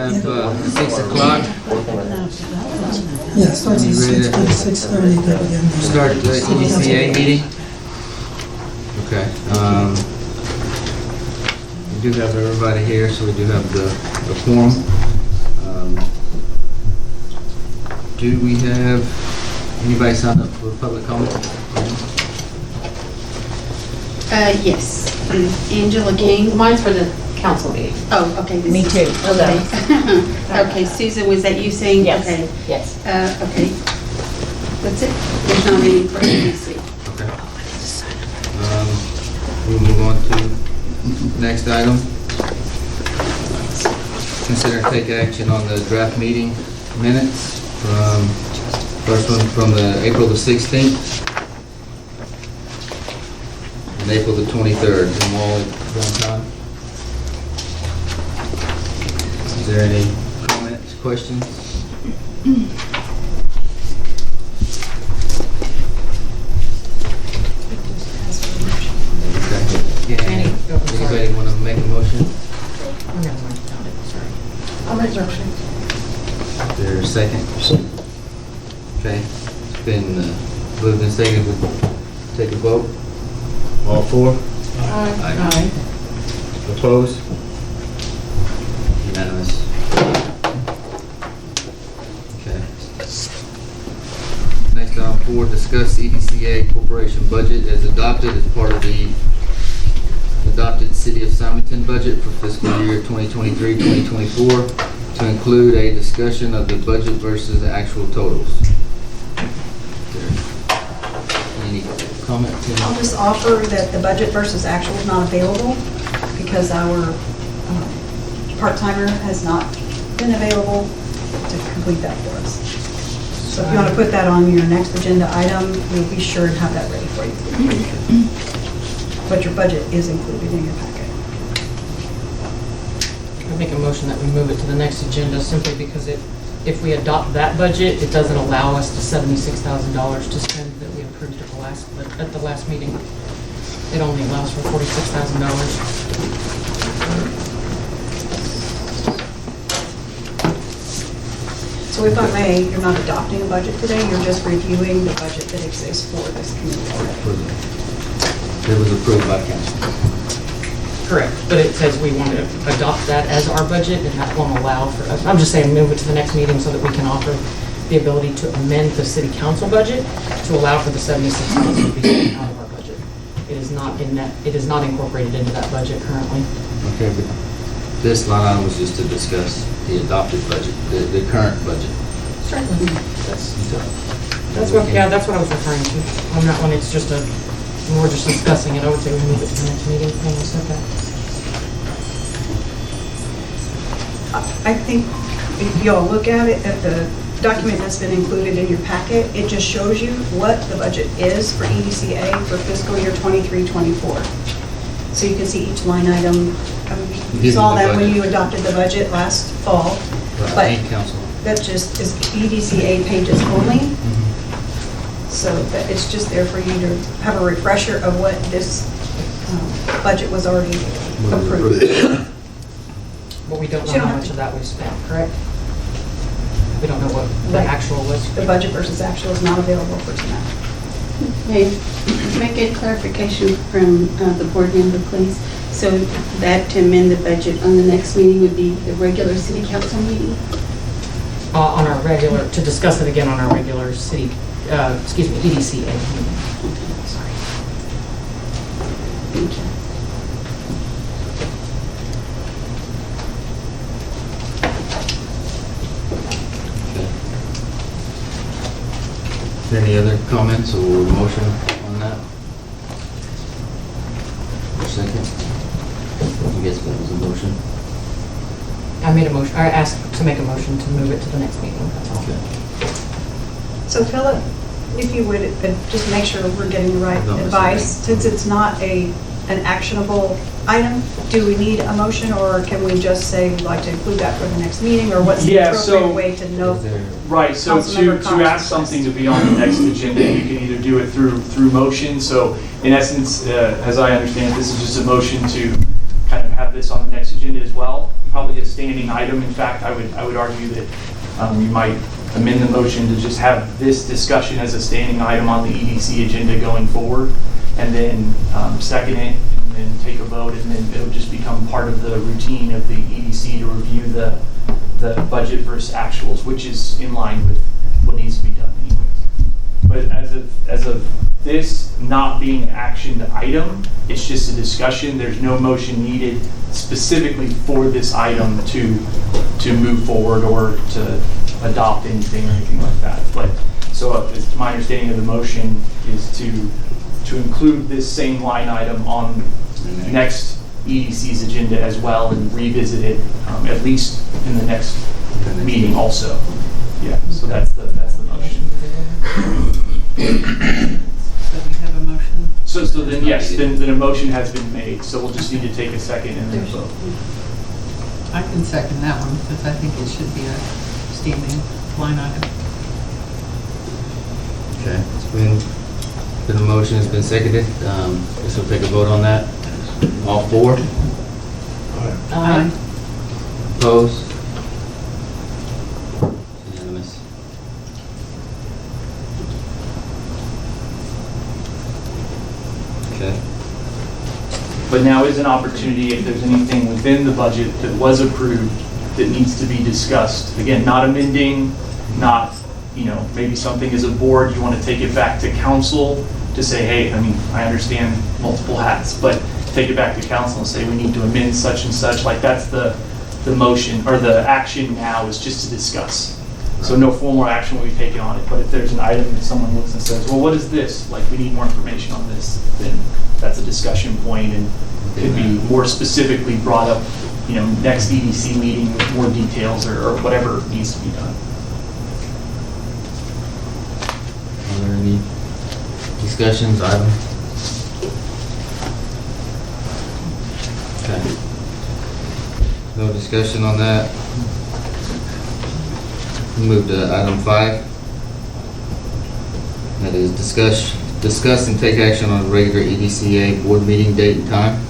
have 6 o'clock. Yeah, it starts at 6, but 6:30 to begin. Start the EDCA meeting. Okay. We do have everybody here, so we do have the quorum. Do we have anybody signed up for public comment? Yes. Angela King. Mine's for the council meeting. Oh, okay. Me too. Okay. Okay, Susan, was that you saying? Yes. Okay. Yes. Okay. That's it. There's no meeting for EDC. Okay. We'll move on to next item. Consider and take action on the draft meeting minutes. First one from the April the 16th and April the 23rd. Them all at one time. Is there any comments, questions? Anybody want to make a motion? I'll make a motion. Is there a second? Okay, it's been moved and seconded. We'll take a vote. All for? Aye. Opposed? Unanimous. Okay. Next item 4, discuss EDCA corporation budget as adopted as part of the adopted City of Simonton budget for fiscal year 2023-2024 to include a discussion of the budget versus the actual totals. Any comments? I'll just offer that the budget versus actual is not available because our part-timer has not been available to complete that for us. So if you want to put that on your next agenda item, we'll be sure to have that ready for you. But your budget is included in your packet. I make a motion that we move it to the next agenda simply because if we adopt that budget, it doesn't allow us the $76,000 to spend that we approved at the last meeting. It only allows for $46,000. So if I may, you're not adopting a budget today, you're just reviewing the budget that exists for this community already. It was approved by council. Correct, but it says we want to adopt that as our budget, and that won't allow for us. I'm just saying move it to the next meeting so that we can offer the ability to amend the city council budget to allow for the $76,000 to be taken out of our budget. It is not in that. It is not incorporated into that budget currently. Okay, but this line item was just to discuss the adopted budget, the current budget. Certainly. That's what I was referring to. On that one, it's just we're just discussing it. I would say we move it to the next meeting. Hang on a second. I think if y'all look at it, at the document that's been included in your packet, it just shows you what the budget is for EDCA for fiscal year 23-24. So you can see each line item. You saw that when you adopted the budget last fall, but that just is EDCA pages only. So that it's just there for you to have a refresher of what this budget was already approved. But we don't know how much of that we spent, correct? We don't know what the actual was. The budget versus actual is not available for tonight. Okay, make a clarification from the board member, please. So that to amend the budget on the next meeting would be the regular city council meeting? On our regular, to discuss it again on our regular city, EDCA meeting. Okay, sorry. Thank you. Any other comments or motion on that? Or second? I guess that was a motion. I made a motion, I asked to make a motion to move it to the next meeting, that's all. Okay. So Philip, if you would, just make sure we're getting the right advice. Since it's not an actionable item, do we need a motion, or can we just say we'd like to include that for the next meeting, or what's the appropriate way to know? Right, so to ask something to be on the next agenda, you can either do it through motion. So in essence, as I understand, this is just a motion to kind of have this on the next agenda as well. probably a standing item. In fact, I would argue that you might amend the motion to just have this discussion as a standing item on the EDC agenda going forward, and then second it, and then take a vote, and then it'll just become part of the routine of the EDC to review the budget versus actuals, which is in line with what needs to be done anyways. But as of this not being an action item, it's just a discussion. There's no motion needed specifically for this item to move forward or to adopt anything or anything like that. But so it's my understanding of the motion is to include this same line item on next EDC's agenda as well, and revisit it at least in the next meeting also. Yeah, so that's the motion. So we have a motion? So then, yes, then a motion has been made, so we'll just need to take a second and then vote. I can second that one, because I think it should be a standing line item. Okay, it's been a motion, it's been seconded. Guess we'll take a vote on that. All four? Aye. Opposed? Unanimous. Okay. But now is an opportunity, if there's anything within the budget that was approved that needs to be discussed. Again, not amending, not, maybe something as a board, you want to take it back to council to say, hey, I understand multiple hats, but take it back to council and say we need to amend such and such. Like that's the motion, or the action now is just to discuss. So no formal action will be taken on it, but if there's an item that someone looks and says, well, what is this? Like, we need more information on this, then that's a discussion point and could be more specifically brought up, next EDC meeting with more details or whatever needs to be done. Are there any discussions, items? Okay. No discussion on that. Move to item 5. That is discuss and take action on a regular EDCA board meeting date and time.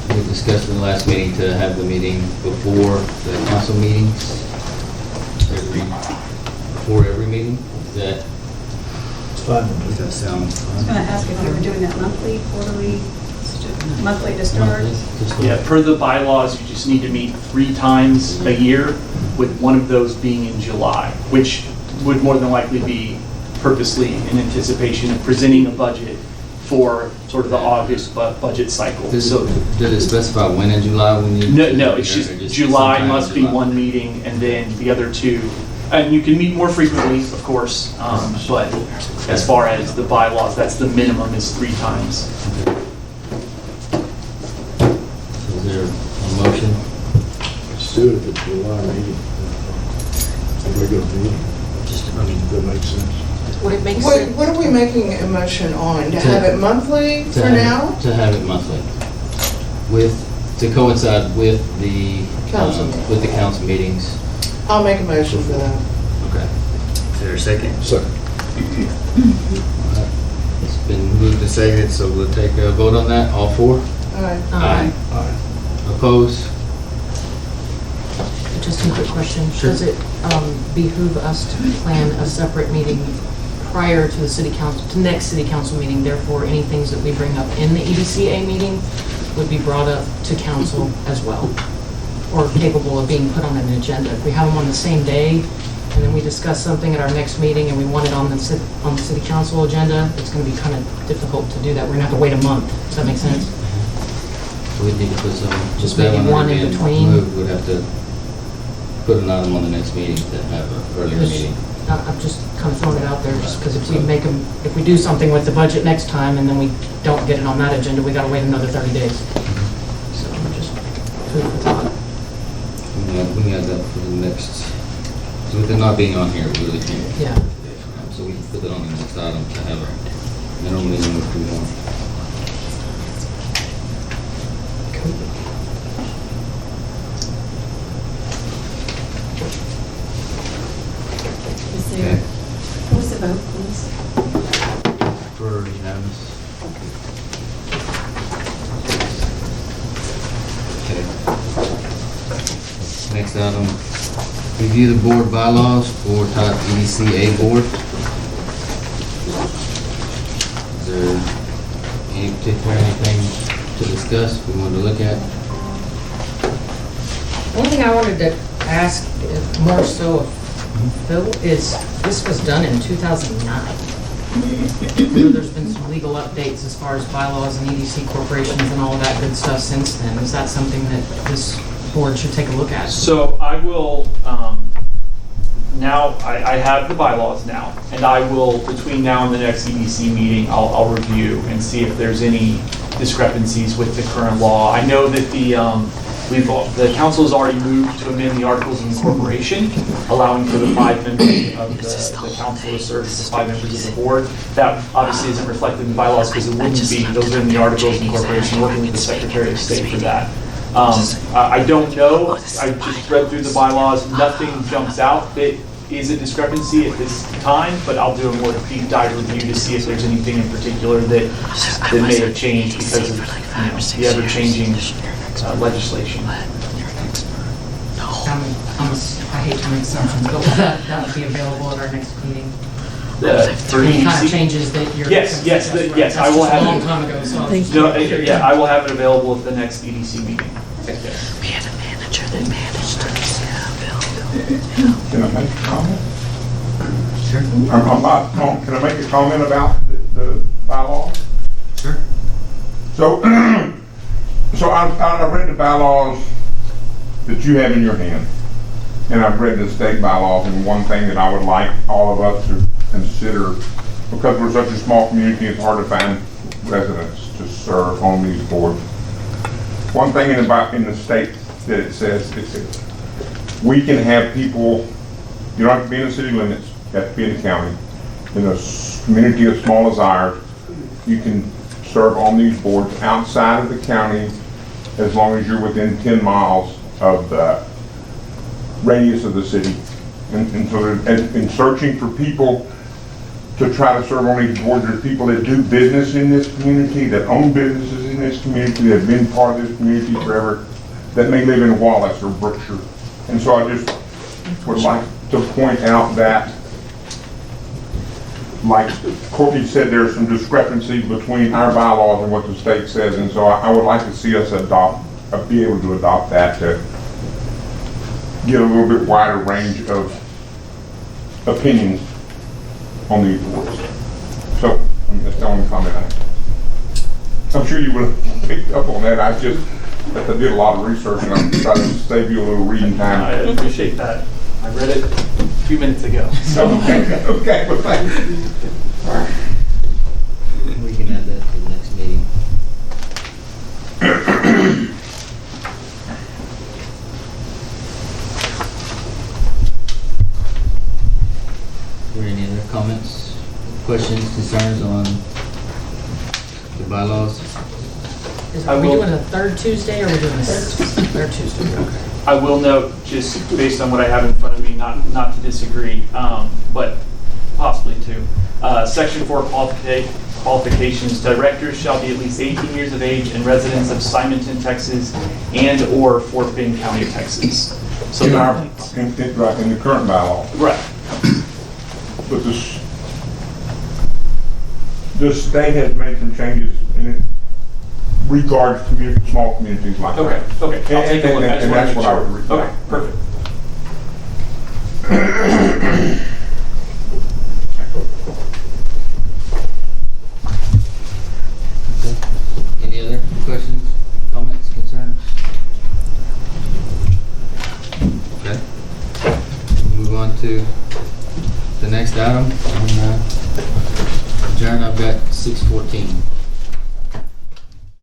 We discussed in the last meeting to have the meeting before the council meetings. Before every meeting. Is that? Does that sound? I was going to ask if you were doing that monthly, quarterly, monthly to start. Yeah, per the bylaws, you just need to meet 3 times a year, with one of those being in July, which would more than likely be purposely in anticipation of presenting a budget for sort of the August budget cycle. Does So it specify when in July we need? no, it's just July must be one meeting, and then the other 2. And you can meet more frequently, of course, but as far as the bylaws, that's the minimum is 3 times. So is there a motion? Let's do it at the July meeting. A regular meeting. That makes sense. Would it make What sense? are we making a motion on? To have it monthly for now? To have it monthly. To coincide with the Council. with the council meetings. I'll make a motion for that. Okay. Is there a second? Second. It's been moved and seconded, so we'll take a vote on that. All 4? Aye. Aye. Aye. Opposed? Just a quick question. Sure. Does it behoove us to plan a separate meeting prior to the city council, to next city council meeting? Therefore, any things that we bring up in the EDCA meeting would be brought up to council as well, or capable of being put on an agenda. If we have them on the same day, and then we discuss something at our next meeting and we want it on the city council agenda, it's going to be kind of difficult to do that. We're going to have to wait a month. Does that make sense? We'd need to put some. Just maybe one in between. We'd have to put an item on the next meeting to have an earlier meeting. I'm just kind of throwing it out there, just because if we do something with the budget next time and then we don't get it on that agenda, we got to wait another 30 days. So just food for thought. We can add that for the next, so with it not being on here, we really can't. Yeah. So we can put it on the next item to have a minimum meeting if we want. Is there, what was the vote, please? For unanimous. Next item, review the board bylaws for top EDCA board. Is there any particular anything to discuss we want to look at? One thing I wanted to ask, more so of Phil, is this was done in 2009. There's been some legal updates as far as bylaws and EDC corporations and all that good stuff since then. Is that something that this board should take a look at? So I will, now, I have the bylaws now, and I will, between now and the next EDC meeting, I'll review and see if there's any discrepancies with the current law. I know that the council has already moved to amend the articles of incorporation, allowing for the 5 members of the council to serve as 5 members of the board. That obviously isn't reflected in the bylaws because it wouldn't be, those are in the articles of incorporation, working with the Secretary of State for that. I don't know, I just read through the bylaws, nothing jumps out that is a discrepancy at this time, but I'll do a more deep dive review to see if there's anything in particular that may have changed because of the ever-changing legislation. I hate to make assumptions, but will that would be available at our next meeting? For Any kind of EDC? changes that you're... Yes, I will That's just a long have time ago, so... Thank you. No, yeah, I will have it available at the next EDC meeting. Yes. We had a manager that managed us. Can I make a comment? Sure. Can I make a comment about the bylaws? Sure. So, I read the bylaws that you have in your hand, and I've read the state bylaws, and one thing that I would like all of us to consider, because we're such a small community, it's hard to find residents to serve on these boards. One thing in the state that it says, we can have people, you don't have to be in the city limits, you have to be in the county. In a community as small as ours, you can serve on these boards outside of the county as long as you're within 10 miles of the radius of the city. And so in searching for people to try to serve on these boards, there's people that do business in this community, that own businesses in this community, that have been part of this community forever, that may live in Wallace or Brookshire. And so I just would like to point out that, like Courtney said, there's some discrepancy between our bylaws and what the state says, and so I would like to see us be able to adopt that to get a little bit wider range of opinions on these boards. So, that's the only comment I have. I'm sure you would have picked up on that. I did a lot of research, and I'm trying to save you a little reading time. I appreciate that. I read it a few minutes ago. Okay, well, thank you. We can add that to the next meeting. Are there any other comments, questions, concerns on the bylaws? Are we doing a third Tuesday, or are we doing a third Tuesday? Okay. I will note, just based on what I have in front of me, not to disagree, but possibly to. Section 4 qualifications, directors shall be at least 18 years of age and residents of Simonton, Texas, and/or Fort Bend County, Texas. So In the current bylaw. right. But the state has made some changes in it regards small communities like Okay. that. Okay. I'll take a look. And that's what I would read. Okay. Perfect. Any other questions, comments, concerns? Okay. We'll move on to the next item. Adjourn, I've got 6:14.